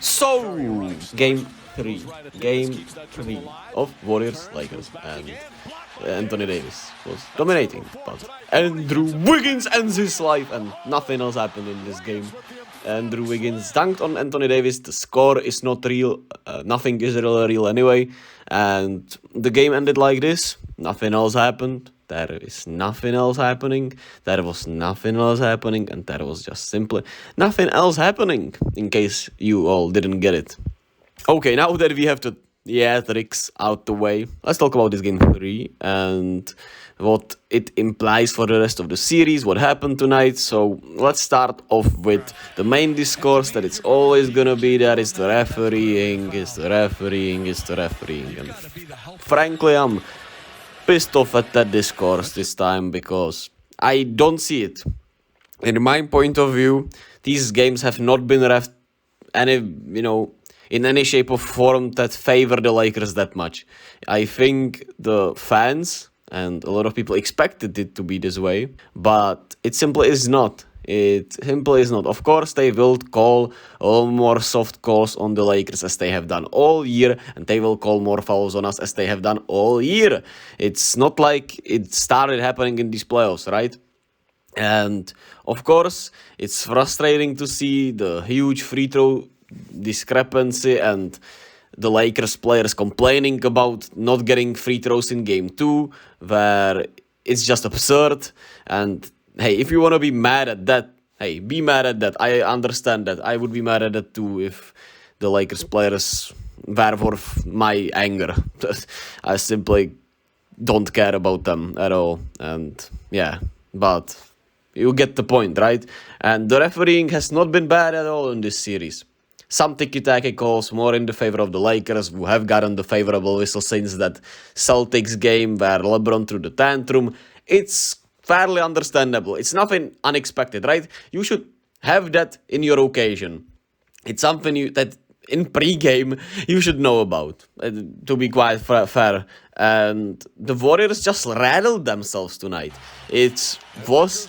So, game three of Warriors Lakers, and Anthony Davis was dominating, but Andrew Wiggins ends his life, and nothing else happened in this game. Andrew Wiggins dunked on Anthony Davis. The score is not real. Nothing is really real anyway, and the game ended like this. Nothing else happened. There is nothing else happening. There was nothing else happening, and there was just simply nothing else happening. In case you all didn't get it. Okay, now that we have the tricks out the way, let's talk about this game 3 and what it implies for the rest of the series, what happened tonight. So let's start off with the main discourse that it's always gonna be there. It's the refereeing, and frankly, I'm pissed off at that discourse this time because I don't see it. In my point of view, these games have not been ref in any shape or form that favor the Lakers that much. I think the fans and a lot of people expected it to be this way, but it simply is not. Of course, they will call all more soft calls on the Lakers as they have done all year, and they will call more fouls on us as they have done all year. It's not like it started happening in these playoffs, right? And of course, it's frustrating to see the huge free throw discrepancy and the Lakers players complaining about not getting free throws in game 2, where it's just absurd. And hey, if you want to be mad at that, hey, be mad at that. I understand that. I would be mad at that too if the Lakers players were worth my anger. I simply don't care about them at all. And yeah, but you get the point, right? And the refereeing has not been bad at all in this series. Some tiki-taka calls more in the favor of the Lakers, who have gotten the favorable whistle since that Celtics game where LeBron threw the tantrum. It's fairly understandable. It's nothing unexpected, right? You should have that in your occasion. It's something that in pre-game you should know about, to be quite fair. And the Warriors just rattled themselves tonight. It was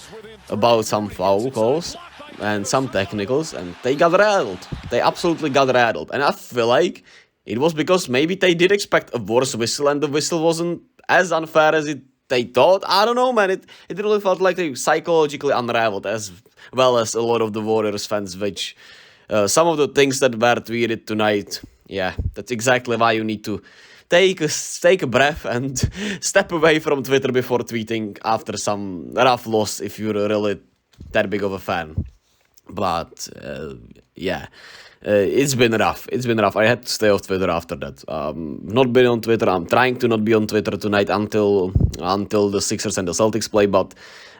about some foul calls and some technicals, and they got rattled. They absolutely got rattled. And I feel like it was because maybe they did expect a worse whistle, and the whistle wasn't as unfair as they thought. I don't know, man. It really felt like they psychologically unraveled, as well as a lot of the Warriors fans, which some of the things that were tweeted tonight, yeah, that's exactly why you need to take a breath and step away from Twitter before tweeting after some rough loss if you're really that big of a fan. But it's been rough. I had to stay off Twitter after that. Not been on Twitter. I'm trying to not be on Twitter tonight until the Sixers and the Celtics play. But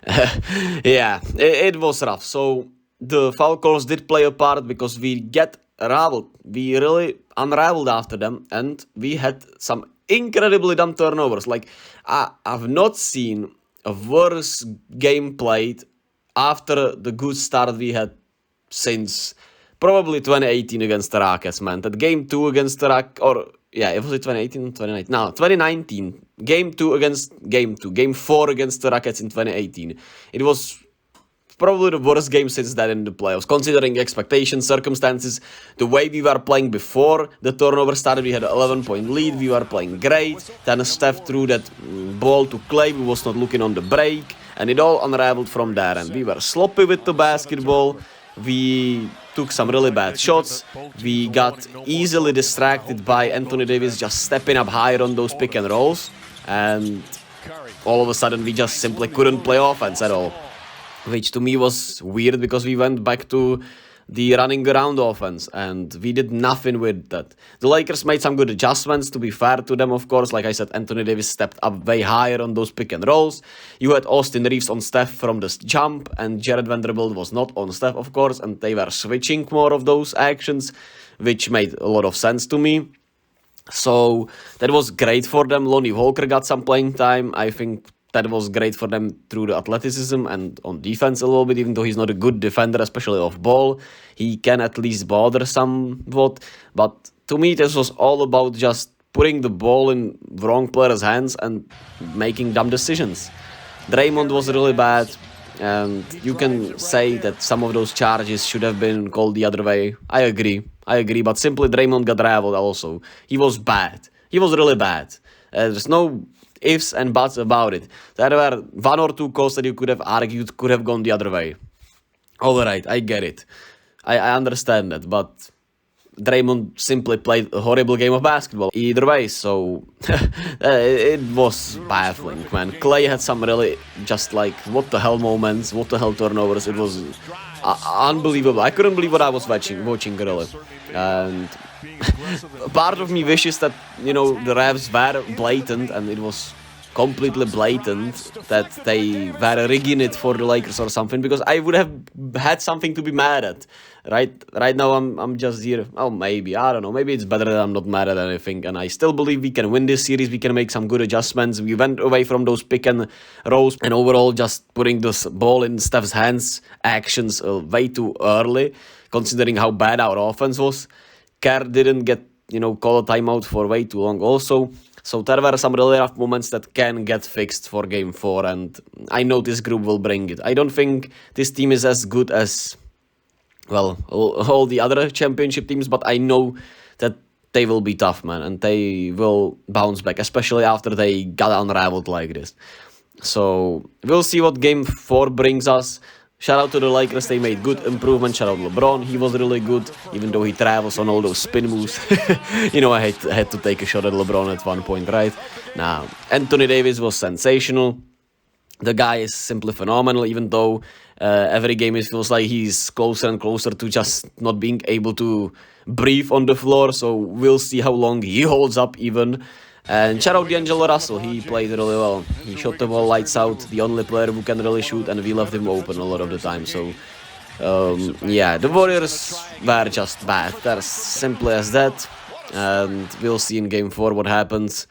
it was rough. So the foul calls did play a part because we get unraveled. We really unraveled after them, and we had some incredibly dumb turnovers. Like I've not seen a worse game played after the good start we had since probably 2018 against the Rockets, man. That game 2 against the Rockets, it was 2018 or 2019? No, 2019. Game 2 against game 2. Game 4 against the Rockets in 2018. It was probably the worst game since that in the playoffs, considering expectations, circumstances, the way we were playing before the turnover started. We had an 11-point lead. We were playing great. Then Steph threw that ball to Clay, who was not looking on the break. And it all unraveled from there. And we were sloppy with the basketball. We took some really bad shots. We got easily distracted by Anthony Davis just stepping up higher on those pick and rolls. And all of a sudden, we just simply couldn't play offense at all. Which to me was weird because we went back to the running around offense, and we did nothing with that. The Lakers made some good adjustments, to be fair to them, of course. Like I said, Anthony Davis stepped up way higher on those pick and rolls. You had Austin Reeves on Steph from the jump, and Jared Vanderbilt was not on Steph, of course, and they were switching more of those actions, which made a lot of sense to me. So that was great for them. Lonnie Walker got some playing time. I think that was great for them through the athleticism and on defense a little bit, even though he's not a good defender, especially off ball. He can at least bother somewhat. But to me, this was all about just putting the ball in wrong players' hands and making dumb decisions. Draymond was really bad. And you can say that some of those charges should have been called the other way. I agree. I agree, but simply Draymond got traveled also. He was bad. He was really bad. There's no ifs and buts about it. There were one or two calls that you could have argued could have gone the other way. Alright, I get it. I understand that, but Draymond simply played a horrible game of basketball either way, so it was baffling, man. Clay had some really just like what the hell moments, what the hell turnovers. It was unbelievable. I couldn't believe what I was watching really. And part of me wishes that, you know, the refs were blatant and it was completely blatant that they were rigging it for the Lakers or something, because I would have had something to be mad at. Right now I'm just here. Oh, maybe, I don't know, maybe it's better that I'm not mad at anything, and I still believe we can win this series. We can make some good adjustments. We went away from those pick and rolls, and overall just putting this ball in Steph's hands actions way too early, considering how bad our offense was. Kerr didn't get, you know, call a timeout for way too long also. So there were some really rough moments that can get fixed for Game 4, and I know this group will bring it. I don't think this team is as good as, well, all the other championship teams, but I know that they will be tough, man, and they will bounce back, especially after they got unraveled like this. So we'll see what Game 4 brings us. Shout out to the Lakers, they made good improvement. Shout out to LeBron, he was really good, even though he travels on all those spin moves. You know, I had to take a shot at LeBron at one point, right? Now, Anthony Davis was sensational. The guy is simply phenomenal, even though every game it feels like he's closer and closer to just not being able to breathe on the floor. So we'll see how long he holds up even. And shout out D'Angelo Russell, he played really well. He shot the ball lights out, the only player who can really shoot, and we left him open a lot of the time. So, yeah, the Warriors were just bad. They're simple as that. And we'll see in Game 4 what happens.